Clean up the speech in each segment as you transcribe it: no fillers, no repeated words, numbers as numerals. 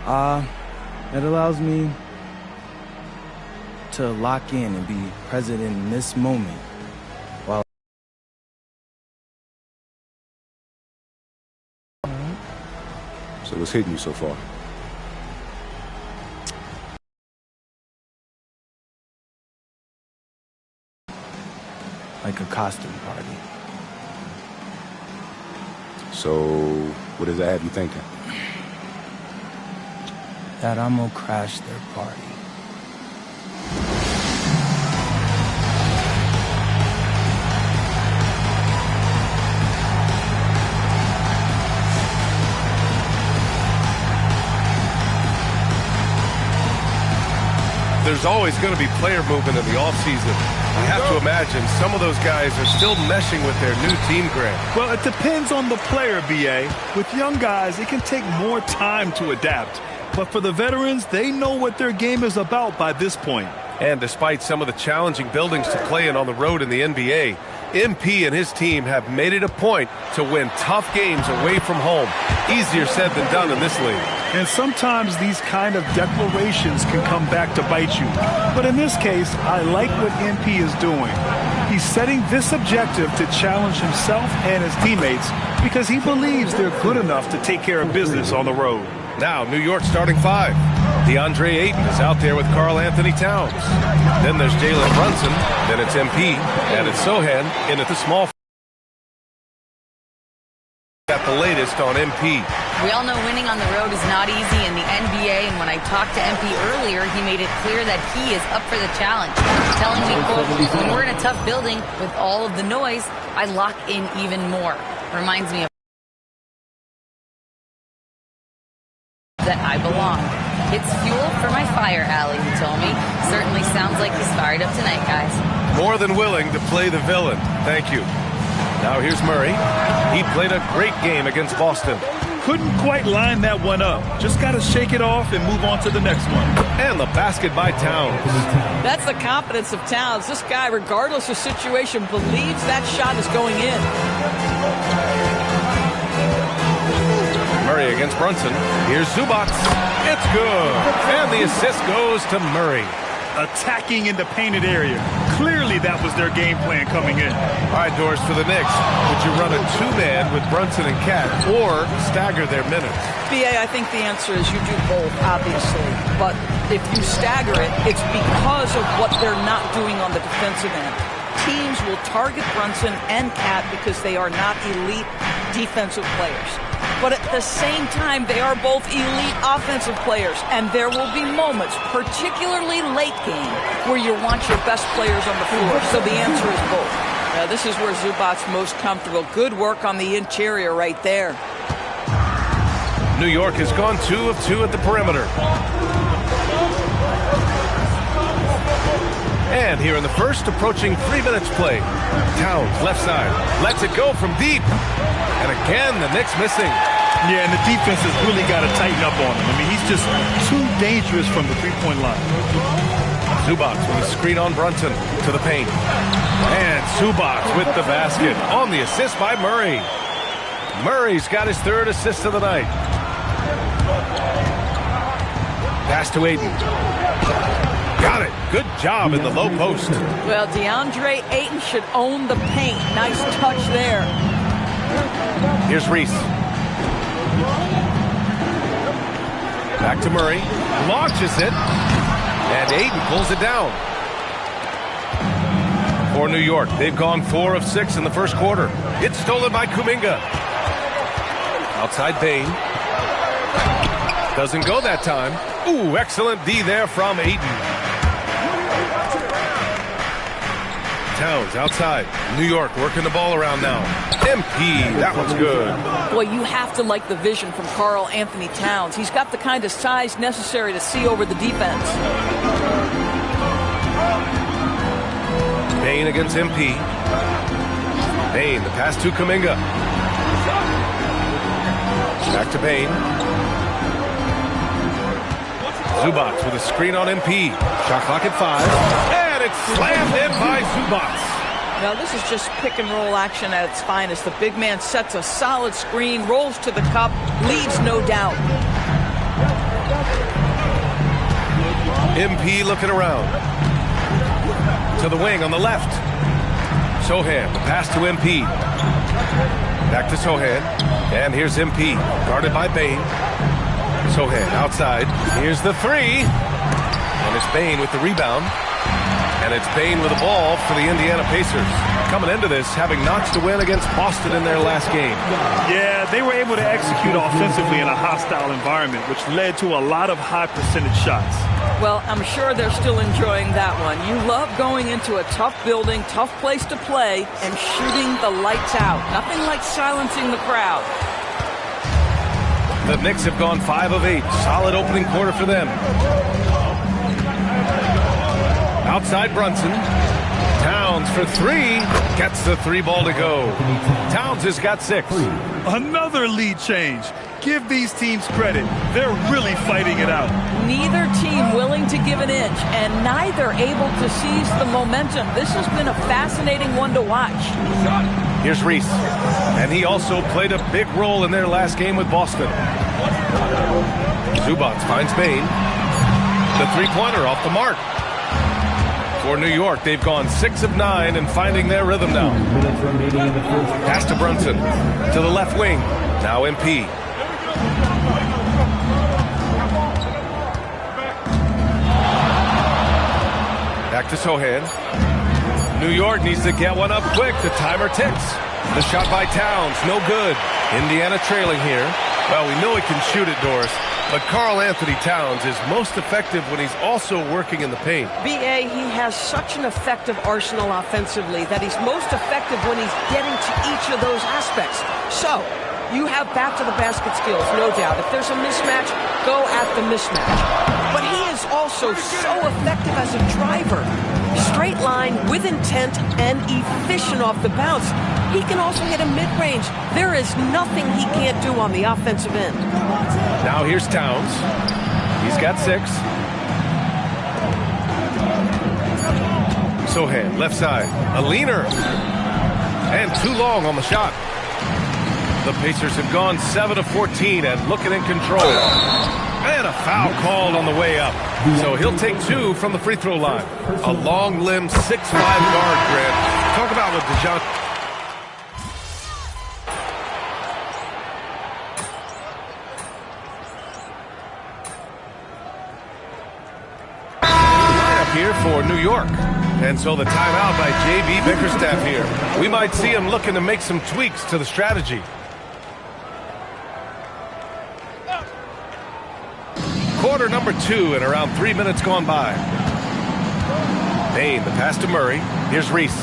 It allows me to lock in and be present in this moment while So what's hitting you so far? like a costume party. So what does that have you thinking? That I'm gonna crash their party. There's always going to be player movement in the offseason. I have to imagine some of those guys are still meshing with their new team, Grant. Well, it depends on the player, B.A. With young guys, it can take more time to adapt. But for the veterans, they know what their game is about by this point. And despite some of the challenging buildings to play in on the road in the NBA, MP and his team have made it a point to win tough games away from home. Easier said than done in this league. And sometimes these kind of declarations can come back to bite you. But in this case, I like what MP is doing. He's setting this objective to challenge himself and his teammates because he believes they're good enough to take care of business on the road. Now, New York starting five. DeAndre Ayton is out there with Karl Anthony Towns. Then there's Jalen Brunson. Then it's MP. And it's Sohan in at the small. Got the latest on MP. We all know winning on the road is not easy in the NBA, and when I talked to MP earlier, he made it clear that he is up for the challenge, telling me, quote, when we're in a tough building with all of the noise, I lock in even more. Reminds me of that I belong. It's fuel for my fire, Allie, he told me. Certainly sounds like he's fired up tonight, guys. More than willing to play the villain. Thank you. Now here's Murray. He played a great game against Boston. Couldn't quite line that one up. Just got to shake it off and move on to the next one. And the basket by Towns. That's the confidence of Towns. This guy, regardless of situation, believes that shot is going in. Murray against Brunson. Here's Zubac. It's good. And the assist goes to Murray. Attacking in the painted area. Clearly that was their game plan coming in. All right, Doris, for the Knicks, would you run a two-man with Brunson and Cat or stagger their minutes? B.A., I think the answer is you do both, obviously. But if you stagger it, it's because of what they're not doing on the defensive end. Teams will target Brunson and Cat because they are not elite defensive players. But at the same time, they are both elite offensive players. And there will be moments, particularly late game, where you want your best players on the floor. So the answer is both. Now, this is where Zubac's most comfortable. Good work on the interior right there. New York has gone 2 of 2 at the perimeter. And here in the first, approaching 3 minutes play. Towns, left side, lets it go from deep. And again, the Knicks missing. Yeah, and the defense has really got to tighten up on him. I mean, he's just too dangerous from the three-point line. Zubac with a screen on Brunson to the paint. And Zubac with the basket on the assist by Murray. Murray's got his 3rd assist of the night. Pass to Ayton. Got it. Good job in the low post. Well, DeAndre Ayton should own the paint. Nice touch there. Here's Reese. Back to Murray. Launches it. And Ayton pulls it down. For New York, they've gone 4 of 6 in the first quarter. It's stolen by Kuminga. Outside Bane. Doesn't go that time. Ooh, excellent D there from Ayton. Towns outside. New York working the ball around now. MP, that one's good. Boy, you have to like the vision from Karl Anthony Towns. He's got the kind of size necessary to see over the defense. Bane against MP. Bane, the pass to Kuminga. Back to Bane. Zubac with a screen on MP. Shot clock at 5. And it's slammed in by Zubac. Now, this is just pick-and-roll action at its finest. The big man sets a solid screen, rolls to the cup, leaves no doubt. MP looking around. To the wing on the left. Sohan, the pass to MP. Back to Sohan. And here's MP, guarded by Bain. Sohan outside. Here's the three. And it's Bain with the rebound. And it's Bain with the ball for the Indiana Pacers. Coming into this, having notched a win against Boston in their last game. Yeah, they were able to execute offensively in a hostile environment, which led to a lot of high percentage shots. Well, I'm sure they're still enjoying that one. You love going into a tough building, tough place to play, and shooting the lights out. Nothing like silencing the crowd. The Knicks have gone 5 of 8. Solid opening quarter for them. Outside Brunson. Towns for three. Gets the three ball to go. Towns has got 6. Another lead change. Give these teams credit. They're really fighting it out. Neither team willing to give an inch, and neither able to seize the momentum. This has been a fascinating one to watch. Here's Reese. And he also played a big role in their last game with Boston. Zubac finds Bain. The three-pointer off the mark. For New York, they've gone 6 of 9 and finding their rhythm now. Pass to Brunson. To the left wing. Now MP. Back to Sohan. New York needs to get one up quick. The timer ticks. The shot by Towns, no good. Indiana trailing here. Well, we know he can shoot it, Doris, but Karl Anthony Towns is most effective when he's also working in the paint. B.A., he has such an effective arsenal offensively that he's most effective when he's getting to each of those aspects. So, you have back-to-the-basket skills, no doubt. If there's a mismatch, go at the mismatch. But he is also so effective as a driver. Straight line, with intent, and efficient off the bounce. He can also hit a mid-range. There is nothing he can't do on the offensive end. Now here's Towns. He's got 6. Sohan, left side. A leaner. And too long on the shot. The Pacers have gone 7 of 14 and looking in control. And a foul called on the way up. So he'll take 2 from the free throw line. A long-limbed 6'5" guard, Grant. Talk about what DeJounte... here for New York. And so the timeout by J.B. Bickerstaff here. We might see him looking to make some tweaks to the strategy. Quarter number 2 and around 3 minutes gone by. Bain, the pass to Murray. Here's Reese.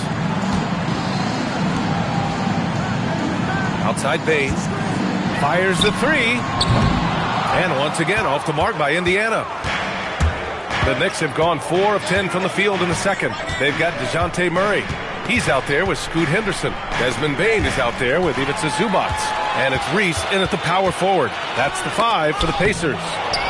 Outside Bain. Fires the 3. And once again off the mark by Indiana. The Knicks have gone 4 of 10 from the field in the second. They've got DeJounte Murray. He's out there with Scoot Henderson. Desmond Bain is out there with Ivica Zubac. And it's Reese in at the power forward. That's the 5 for the Pacers.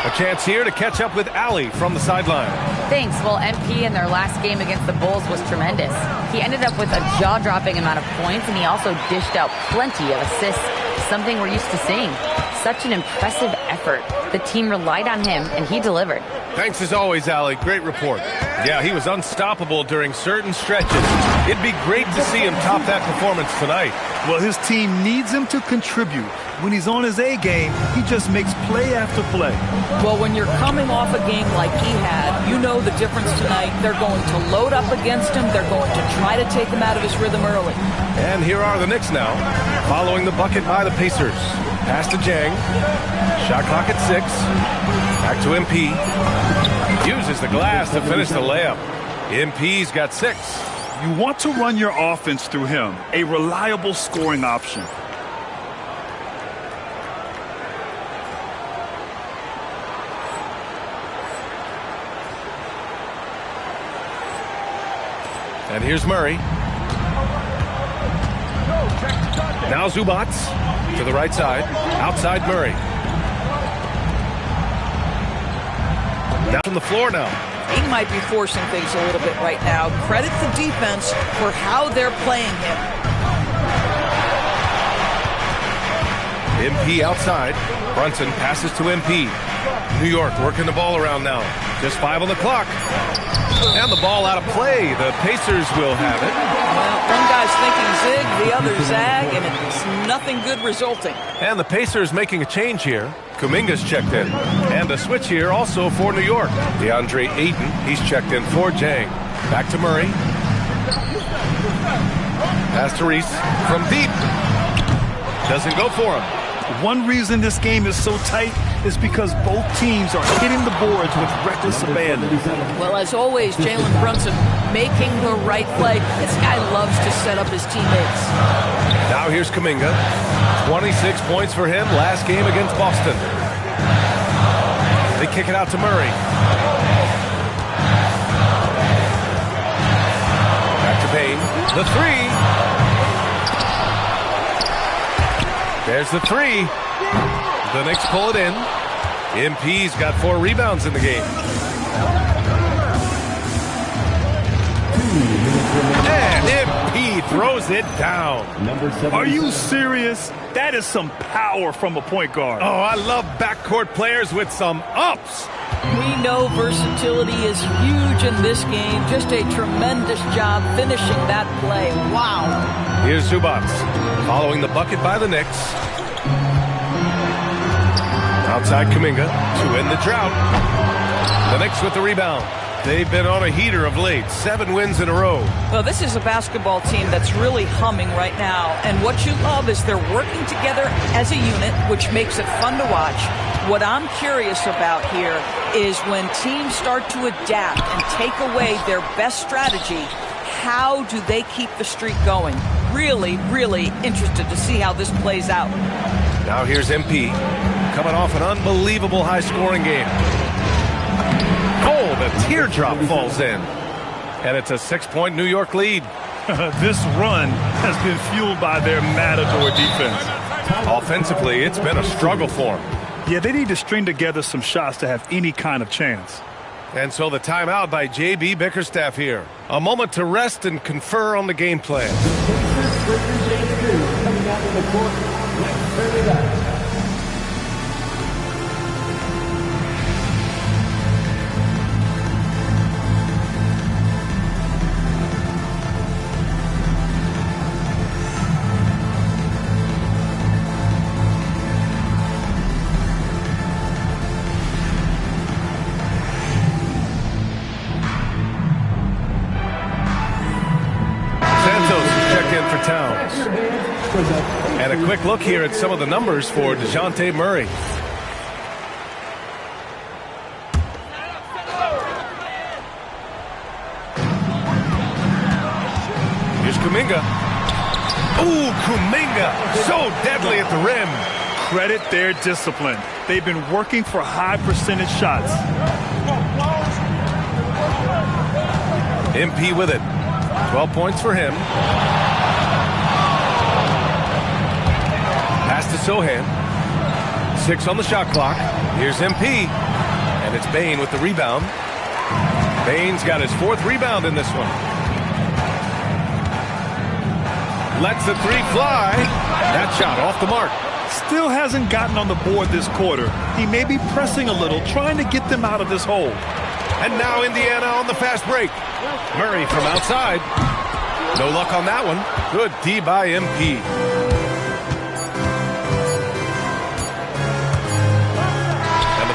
A chance here to catch up with Allie from the sideline. Thanks. Well, MP in their last game against the Bulls was tremendous. He ended up with a jaw-dropping amount of points, and he also dished out plenty of assists, something we're used to seeing. Such an impressive effort. The team relied on him, and he delivered. Thanks as always, Allie. Great report. Yeah, he was unstoppable during certain stretches. It'd be great to see him top that performance tonight. Well, his team needs him to contribute. When he's on his A game, he just makes play after play. Well, when you're coming off a game like he had, you know the difference tonight. They're going to load up against him. They're going to try to take him out of his rhythm early. And here are the Knicks now, following the bucket by the Pacers. Pass to Jang. Shot clock at 6. Back to MP. Uses the glass to finish the layup. MP's got 6. You want to run your offense through him, a reliable scoring option. And here's Murray. Now Zubac to the right side. Outside Murray. Down from the floor now. He might be forcing things a little bit right now. Credit the defense for how they're playing him. MP outside. Brunson passes to MP. New York working the ball around now. Just 5 on the clock. And the ball out of play. The Pacers will have it. Well, one guy's thinking zig, the other zag, and it's nothing good resulting. And the Pacers making a change here. Kuminga's checked in. And a switch here also for New York. DeAndre Ayton, he's checked in for Jang. Back to Murray. Pass to Reese from deep. Doesn't go for him. One reason this game is so tight is because both teams are hitting the boards with reckless abandon. Well, as always, Jalen Brunson making the right play. This guy loves to set up his teammates. Now here's Kuminga. 26 points for him last game against Boston. They kick it out to Murray. Back to Payne. The three. There's the three. The Knicks pull it in. MP's got 4 rebounds in the game. And MP throws it down. Are you serious? That is some power from a point guard. Oh, I love backcourt players with some ups. We know versatility is huge in this game. Just a tremendous job finishing that play. Wow. Here's Zubac following the bucket by the Knicks. Outside Kuminga to end the drought. The Knicks with the rebound. They've been on a heater of late. 7 wins in a row. Well, this is a basketball team that's really humming right now. And what you love is they're working together as a unit, which makes it fun to watch. What I'm curious about here is when teams start to adapt and take away their best strategy, how do they keep the streak going? Really, really interested to see how this plays out. Now here's MP coming off an unbelievable high-scoring game. Oh, the teardrop falls in. And it's a 6-point New York lead. This run has been fueled by their matador defense. Offensively, it's been a struggle for them. Yeah, they need to string together some shots to have any kind of chance. And so the timeout by J.B. Bickerstaff here. A moment to rest and confer on the game plan. And a quick look here at some of the numbers for DeJounte Murray. Here's Kuminga. Ooh, Kuminga, so deadly at the rim. Credit their discipline. They've been working for high percentage shots. MP with it. 12 points for him. Pass to Sohan. 6 on the shot clock. Here's MP. And it's Bane with the rebound. Bane's got his 4th rebound in this one. Lets the 3 fly. That shot off the mark. Still hasn't gotten on the board this quarter. He may be pressing a little, trying to get them out of this hole. And now Indiana on the fast break. Murray from outside. No luck on that one. Good D by MP.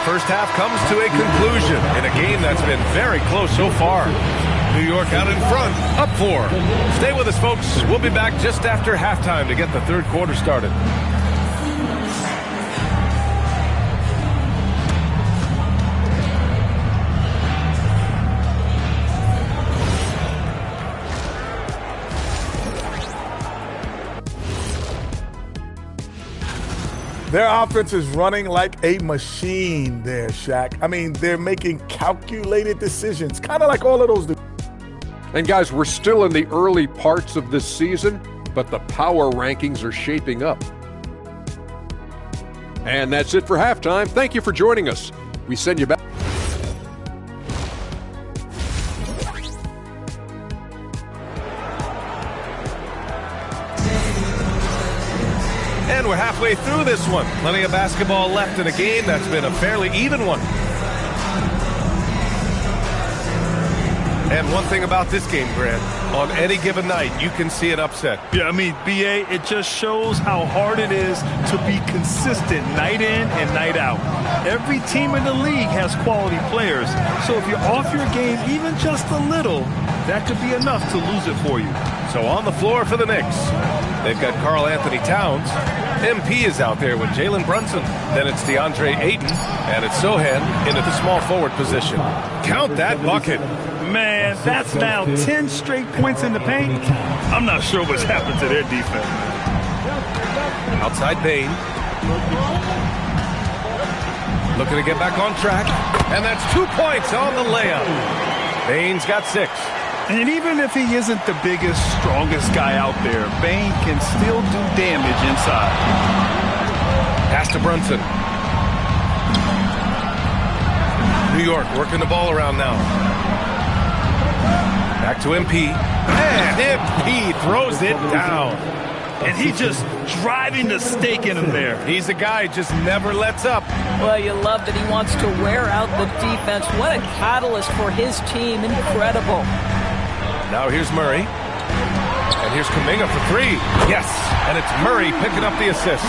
First half comes to a conclusion in a game that's been very close so far. New York out in front, up 4. Stay with us, folks. We'll be back just after halftime to get the 3rd quarter started. Their offense is running like a machine there, Shaq. I mean, they're making calculated decisions, kind of like all of those. And guys, we're still in the early parts of this season, but the power rankings are shaping up. And that's it for halftime. Thank you for joining us. We send you back. And we're halfway halfway through this one. Plenty of basketball left in a game that's been a fairly even one. And one thing about this game, Grant, on any given night, you can see an upset. Yeah, I mean, BA, it just shows how hard it is to be consistent night in and night out. Every team in the league has quality players, so if you're off your game even just a little, that could be enough to lose it for you. So on the floor for the Knicks, they've got Karl Anthony Towns. MP is out there with Jalen Brunson. Then it's DeAndre Ayton, and it's Sohan into the small forward position. Count that bucket. Man, that's now 10 straight points in the paint. I'm not sure what's happened to their defense. Outside Bane. Looking to get back on track. And that's 2 points on the layup. Bane's got 6. And even if he isn't the biggest, strongest guy out there, Bane can still do damage inside. Pass to Brunson. New York working the ball around now. Back to MP. And MP throws it down. And he just driving the stake in him there. He's a guy who just never lets up. Well, you love that he wants to wear out the defense. What a catalyst for his team. Incredible. Now here's Murray. And here's Kuminga for 3. Yes. And it's Murray picking up the assist.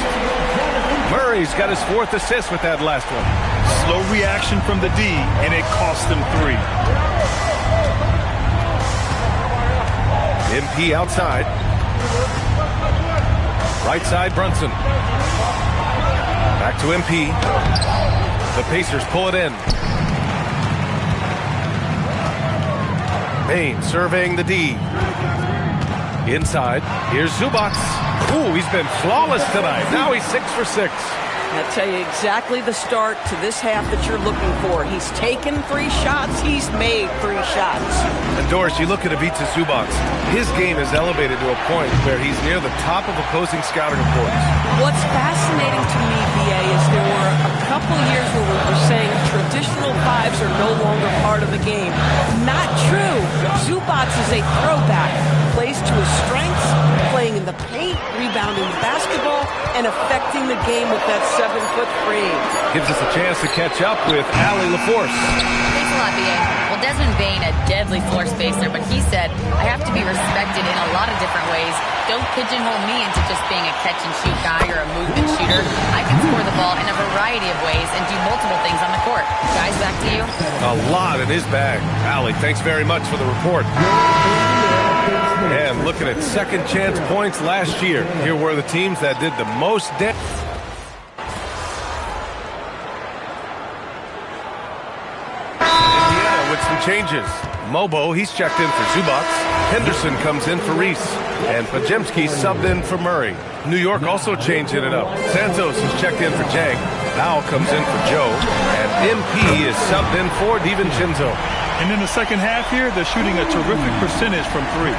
Murray's got his 4th assist with that last one. Slow reaction from the D, and it cost him 3. MP outside. Right side, Brunson. Back to MP. The Pacers pull it in. Bane surveying the D. Inside. Here's Zubac. Ooh, he's been flawless tonight. Now he's 6 for 6. I'll tell you exactly the start to this half that you're looking for. He's taken 3 shots. He's made 3 shots. And Doris, you look at Ivica Zubac. His game is elevated to a point where he's near the top of opposing scouting reports. What's fascinating to me, BA, is there were a couple years where we were saying traditional 5s are no longer part of the game. Not true. Zubac is a throwback. Plays to his strengths, playing in the paint, rebounding the basketball, and affecting the game with that 7-foot frame. Gives us a chance to catch up with Allie LaForce. Thanks a lot, BA. Well, Desmond Bane, a deadly floor spacer, but he said, I have to be respected in a lot of different ways. Don't pigeonhole me into just being a catch-and-shoot guy or a movement shooter. I can score the ball in a variety of ways and do multiple things on the court. Guys, back to you. A lot in his bag. Allie, thanks very much for the report. And looking at second chance points last year, here were the teams that did the most damage. Indiana with some changes. Mobo, he's checked in for Zubac. Henderson comes in for Reese. And Pajemski subbed in for Murray. New York also changing it up. Santos is checked in for Jang. Powell comes in for Joe. And MP is subbed in for DiVincenzo. And in the second half here, they're shooting a terrific percentage from 3.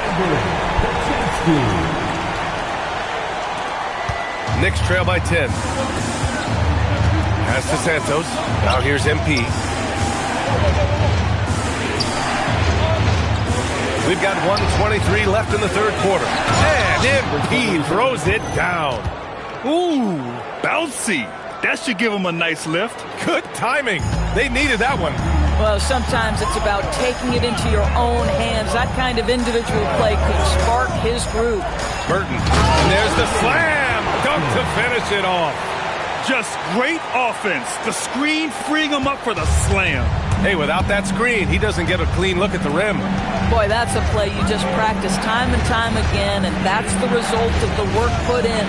Knicks trail by 10. Pass to Santos. Now here's MP. We've got 1:23 left in the third quarter. And MP throws it down. Ooh, bouncy. That should give him a nice lift. Good timing. They needed that one. Well, sometimes it's about taking it into your own hands. That kind of individual play could spark his group. Burton. And there's the slam. Dunk to finish it off. Just great offense. The screen freeing him up for the slam. Hey, without that screen, he doesn't get a clean look at the rim. Boy, that's a play you just practice time and time again, and that's the result of the work put in.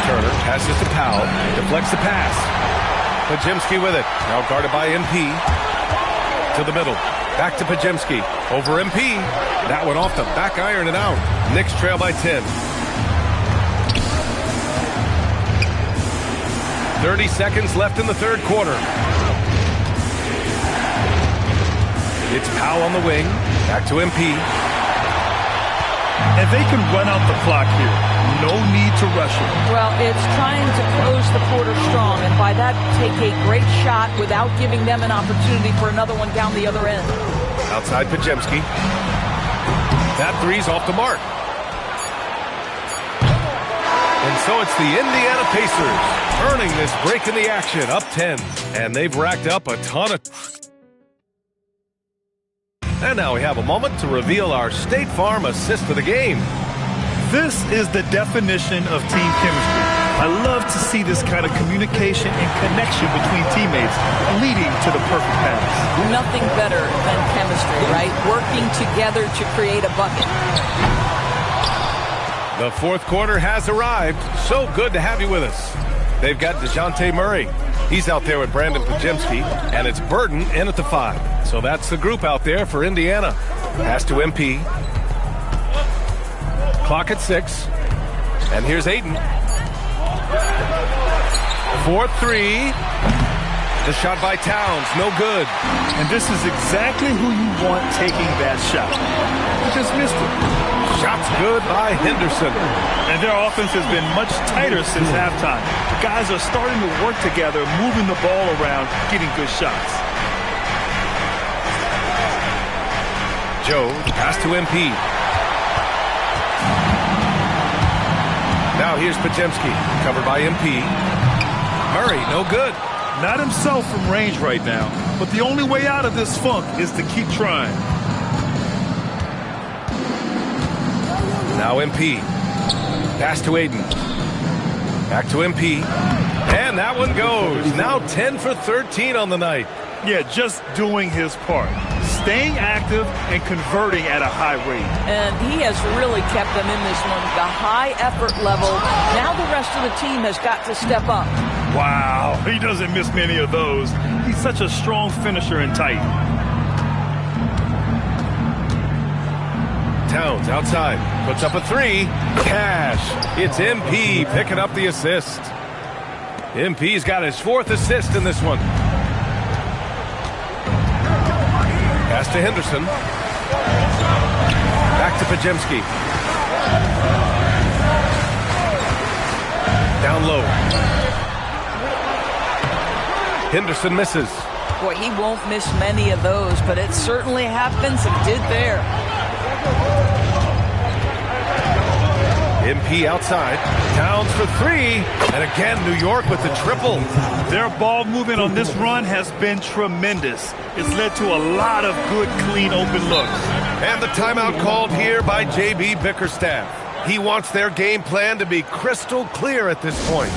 Turner passes to Powell. Deflects the pass. Pajemski with it. Now guarded by MP. To the middle. Back to Pajemski. Over MP. That one off the back iron and out. Knicks trail by 10. 30 seconds left in the third quarter. It's Powell on the wing. Back to MP. And they can run out the clock here. No need to rush it. Well, it's trying to close the quarter strong, and by that, take a great shot without giving them an opportunity for another one down the other end. Outside Pajemski. That three's off the mark. And so it's the Indiana Pacers earning this break in the action, up 10. And they've racked up a ton of... And now we have a moment to reveal our State Farm assist of the game. This is the definition of team chemistry. I love to see this kind of communication and connection between teammates leading to the perfect pass. Nothing better than chemistry, right? Working together to create a bucket. The fourth quarter has arrived. So good to have you with us. They've got DeJounte Murray. He's out there with Brandon Pajemski, and it's Burden in at the 5. So that's the group out there for Indiana. Pass to MP. Clock at 6. And here's Ayton. 4-3. The shot by Towns, no good. And this is exactly who you want taking that shot. He just missed it. Shot's good by Henderson. And their offense has been much tighter since halftime. The guys are starting to work together, moving the ball around, getting good shots. Joe, pass to MP. Now here's Pajemski, covered by MP. Murray, no good. Not himself from range right now, but the only way out of this funk is to keep trying. Now MP. Pass to Ayton. Back to MP. And that one goes. Now 10 for 13 on the night. Yeah, just doing his part. Staying active and converting at a high rate. And he has really kept them in this one. The high effort level. Now the rest of the team has got to step up. Wow, he doesn't miss many of those. He's such a strong finisher and tight. Towns outside. Puts up a 3. Cash. It's MP picking up the assist. MP's got his 4th assist in this one. Pass to Henderson. Back to Pajemski. Down low. Henderson misses. Boy, he won't miss many of those, but it certainly happens and did there. MP outside. Towns for 3. And again, New York with the triple. Their ball movement on this run has been tremendous. It's led to a lot of good, clean, open looks. And the timeout called here by J.B. Bickerstaff. He wants their game plan to be crystal clear at this point.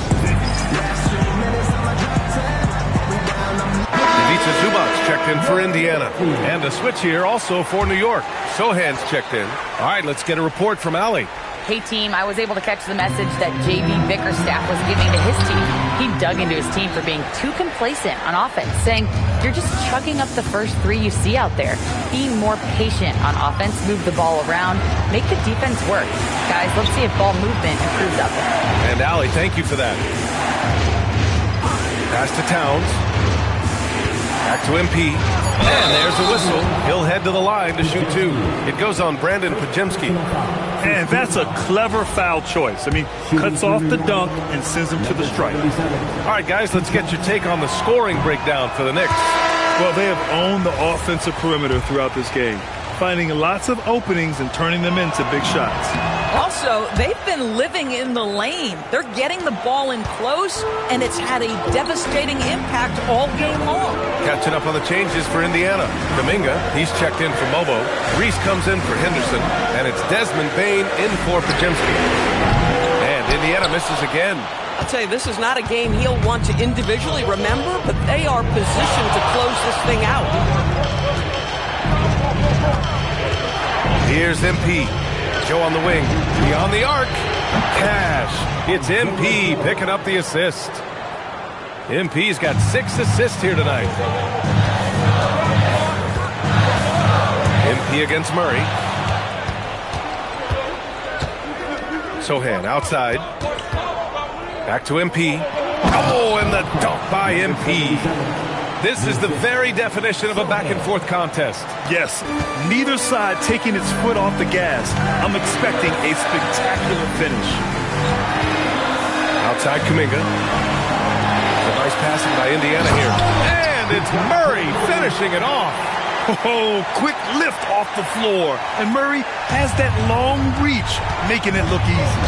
Ivica Zubac's checked in for Indiana. And a switch here also for New York. Sohan's checked in. All right, let's get a report from Allie. Hey, team, I was able to catch the message that J.B. Bickerstaff was giving to his team. He dug into his team for being too complacent on offense, saying, you're just chugging up the first 3 you see out there. Be more patient on offense, move the ball around, make the defense work. Guys, let's see if ball movement improves out there. And Allie, thank you for that. Pass to Towns. Back to MP. And there's a whistle. He'll head to the line to shoot 2. It goes on Brandon Pajemski. And that's a clever foul choice. I mean, cuts off the dunk and sends him to the stripe. All right, guys, let's get your take on the scoring breakdown for the Knicks. Well, they have owned the offensive perimeter throughout this game, finding lots of openings and turning them into big shots. Also, they've been living in the lane. They're getting the ball in close, and it's had a devastating impact all game long. Catching up on the changes for Indiana. Kuminga, he's checked in for Mobo. Reese comes in for Henderson, and it's Desmond Bane in for Pajemski. And Indiana misses again. I'll tell you, this is not a game he'll want to individually remember, but they are positioned to close this thing out. Here's MP. Joe on the wing. Beyond the arc. Cash. It's MP picking up the assist. MP's got 6 assists here tonight. MP against Murray. Sohan outside. Back to MP. Oh, and the dunk by MP. This is the very definition of a back-and-forth contest. Yes, neither side taking its foot off the gas. I'm expecting a spectacular finish. Outside Kuminga. A nice passing by Indiana here. And it's Murray finishing it off. Oh, quick lift off the floor. And Murray has that long reach, making it look easy.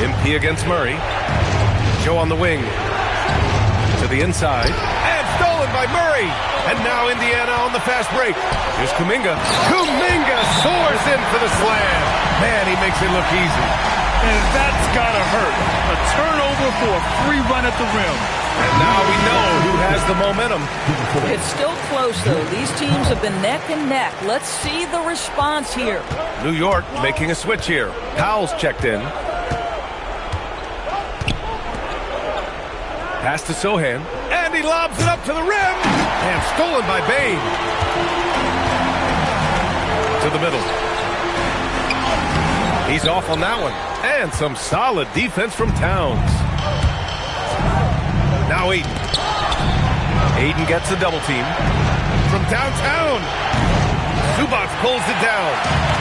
MP against Murray. Joe on the wing. To the inside. And stolen by Murray. And now Indiana on the fast break. Here's Kuminga. Kuminga soars in for the slam. Man, he makes it look easy. And that's gotta hurt. A turnover for a free run at the rim. And now we know who has the momentum. It's still close, though. These teams have been neck and neck. Let's see the response here. New York making a switch here. Powell's checked in. Pass to Sohan. And he lobs it up to the rim. And stolen by Bane. To the middle. He's off on that one. And some solid defense from Towns. Now Aiden. Aiden gets a double team. From downtown. Zubac pulls it down.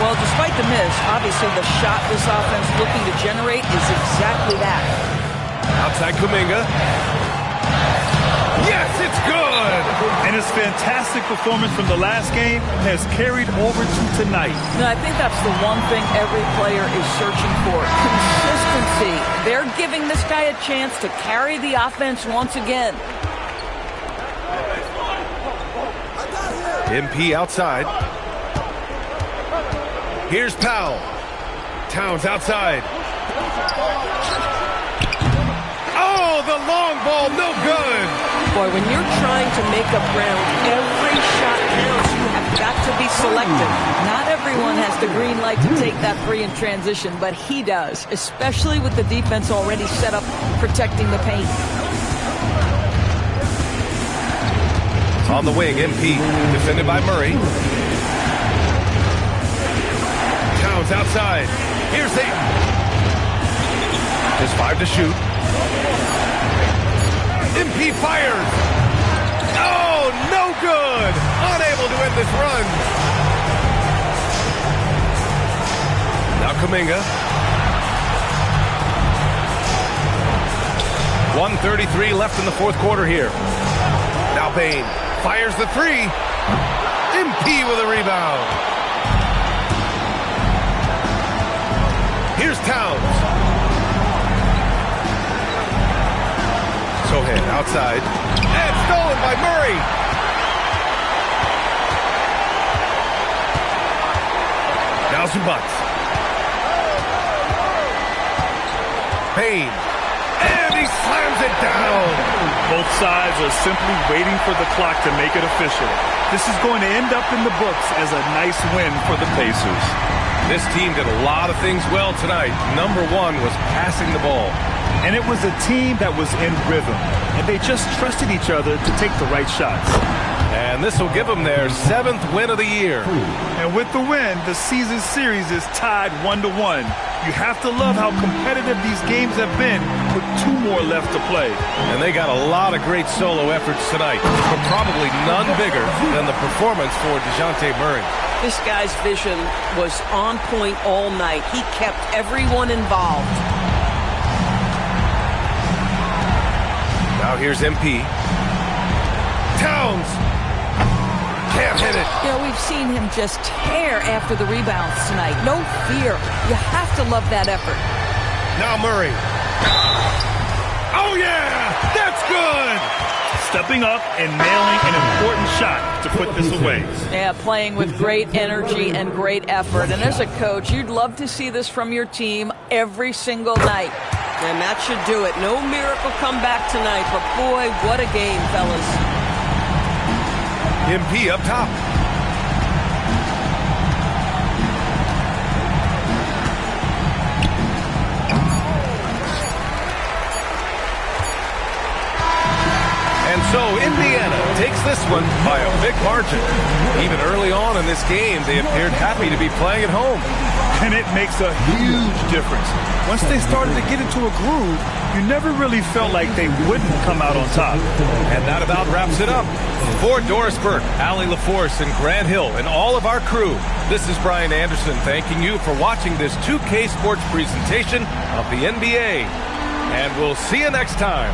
Well, despite the miss, obviously the shot this offense looking to generate is exactly that. Outside Kuminga. Yes, it's good! And his fantastic performance from the last game has carried over to tonight. No, I think that's the one thing every player is searching for. Consistency. They're giving this guy a chance to carry the offense once again. MP outside. Here's Powell. Towns outside. Oh, the long ball, no good. Boy, when you're trying to make up ground, every shot counts. You have got to be selective. Not everyone has the green light to take that three in transition, but he does, especially with the defense already set up protecting the paint. On the wing, MP, defended by Murray. Towns outside. Here's Aiden. There's 5 to shoot. MP fires. Oh, no good. Unable to end this run. Now Kuminga. 1:33 left in the fourth quarter here. Now Bane fires the three. MP with a rebound. Here's Towns. Sohan outside. And stolen by Murray. Now Zubac. Payne. And he slams it down. Both sides are simply waiting for the clock to make it official. This is going to end up in the books as a nice win for the Pacers. This team did a lot of things well tonight. Number one was passing the ball. And it was a team that was in rhythm, and they just trusted each other to take the right shots. And this will give them their 7th win of the year. And with the win, the season series is tied 1-1. You have to love how competitive these games have been with 2 more left to play. And they got a lot of great solo efforts tonight, but probably none bigger than the performance for DeJounte Murray. This guy's vision was on point all night. He kept everyone involved. Now here's MP. Towns! Can't hit it. You know, we've seen him just tear after the rebounds tonight. No fear. You have to love that effort. Now Murray. Oh, yeah! That's good! Stepping up and nailing an important shot to put this away. Yeah, playing with great energy and great effort. And as a coach, you'd love to see this from your team every single night. And that should do it. No miracle comeback tonight, but boy, what a game, fellas. MP up top. And so Indiana takes this one by a big margin. Even early on in this game, they appeared happy to be playing at home. And it makes a huge difference. Once they started to get into a groove, you never really felt like they wouldn't come out on top. And that about wraps it up. For Doris Burke, Allie LaForce, and Grant Hill, and all of our crew, this is Brian Anderson thanking you for watching this 2K Sports presentation of the NBA. And we'll see you next time.